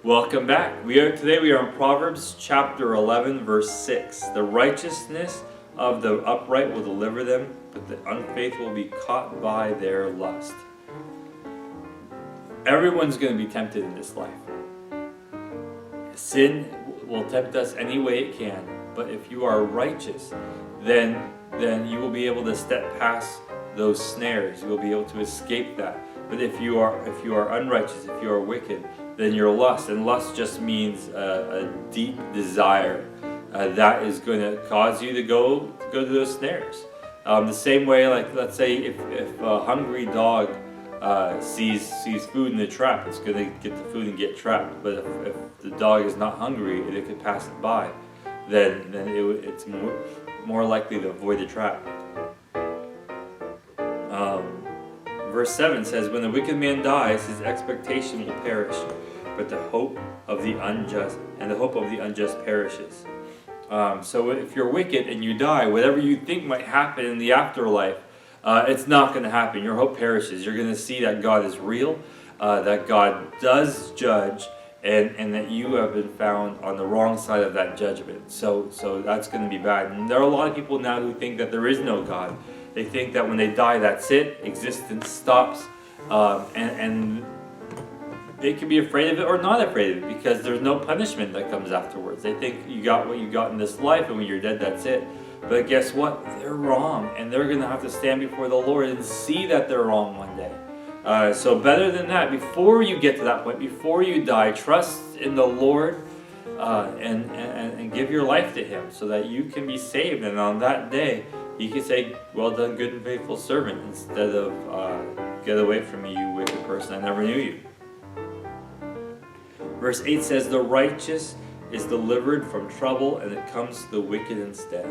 Welcome back. Today we are in Proverbs chapter 11 verse 6. The righteousness of the upright will deliver them, but the unfaithful will be caught by their lust. Everyone's going to be tempted in this life. Sin will tempt us any way it can, but if you are righteous, then you will be able to step past those snares. You will be able to escape that. But if you are unrighteous, if you are wicked, then your lust, and lust just means a deep desire that is going to cause you to go to those snares. The same way, like let's say if a hungry dog sees food in the trap, it's going to get the food and get trapped. But if the dog is not hungry and it could pass it by, then it's more likely to avoid the trap. Verse 7 says, when the wicked man dies, his expectation will perish, but the hope of the unjust perishes. So if you're wicked and you die, whatever you think might happen in the afterlife, it's not going to happen. Your hope perishes. You're going to see that God is real, that God does judge, and that you have been found on the wrong side of that judgment. So that's going to be bad. And there are a lot of people now who think that there is no God. They think that when they die, that's it. Existence stops. And they can be afraid of it or not afraid of it because there's no punishment that comes afterwards. They think you got what you got in this life, and when you're dead, that's it. But guess what? They're wrong, and they're going to have to stand before the Lord and see that they're wrong one day. So better than that, before you get to that point, before you die, trust in the Lord and give your life to Him so that you can be saved. And on that day, He can say, well done, good and faithful servant, instead of get away from me, you wicked person, I never knew you. Verse 8 says, the righteous is delivered from trouble, and it comes to the wicked instead.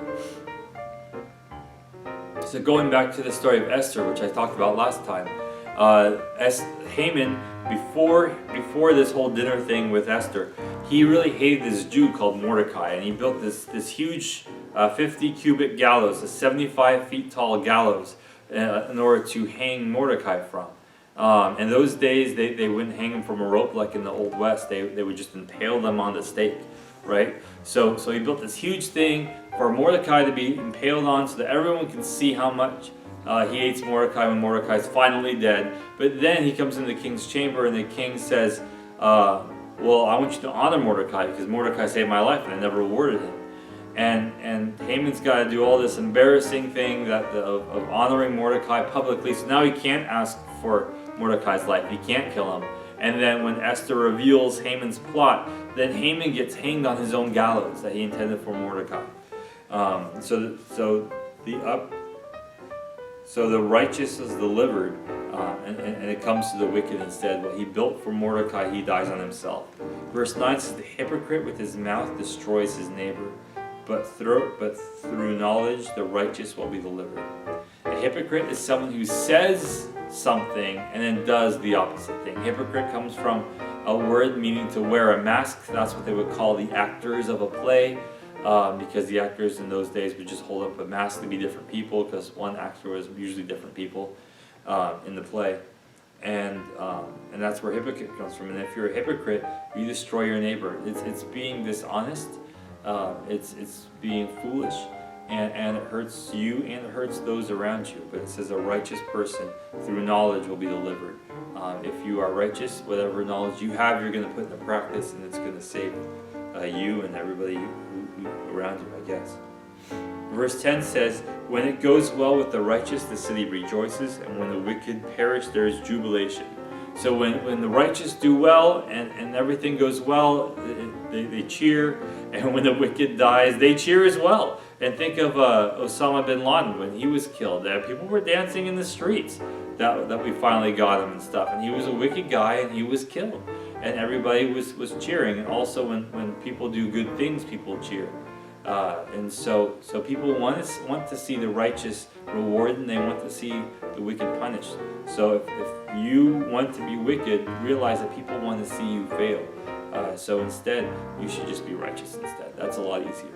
So going back to the story of Esther, which I talked about last time, Haman, before this whole dinner thing with Esther, he really hated this Jew called Mordecai, and he built this huge 50 cubit gallows, a 75 feet tall gallows, in order to hang Mordecai from. In those days, they wouldn't hang him from a rope like in the Old West. They would just impale them on the stake, right? So he built this huge thing for Mordecai to be impaled on so that everyone can see how much he hates Mordecai when Mordecai is finally dead. But then he comes into the king's chamber, and the king says, well, I want you to honor Mordecai because Mordecai saved my life and I never rewarded him. And Haman's got to do all this embarrassing thing of honoring Mordecai publicly. So now he can't ask for Mordecai's life. He can't kill him. And then when Esther reveals Haman's plot, then Haman gets hanged on his own gallows that he intended for Mordecai. So the righteous is delivered, and it comes to the wicked instead. What he built for Mordecai, he dies on himself. Verse 9 says, the hypocrite with his mouth destroys his neighbor, but through knowledge the righteous will be delivered. A hypocrite is someone who says something and then does the opposite thing. Hypocrite comes from a word meaning to wear a mask. That's what they would call the actors of a play, because the actors in those days would just hold up a mask to be different people, because one actor was usually different people in the play. And that's where hypocrite comes from. And if you're a hypocrite, you destroy your neighbor. It's being dishonest. It's being foolish, and it hurts you and it hurts those around you. But it says a righteous person through knowledge will be delivered. If you are righteous, whatever knowledge you have, you're going to put into practice, and it's going to save you and everybody who around you, I guess. Verse 10 says, when it goes well with the righteous, the city rejoices, and when the wicked perish, there is jubilation. So when the righteous do well and everything goes well, they cheer. And when the wicked dies, they cheer as well. And think of Osama bin Laden when he was killed. People were dancing in the streets that we finally got him and stuff. And he was a wicked guy, and he was killed. And everybody was cheering. And also when people do good things, people cheer. And so people want to see the righteous rewarded, and they want to see the wicked punished. So if you want to be wicked, realize that people want to see you fail. So instead, you should just be righteous instead. That's a lot easier.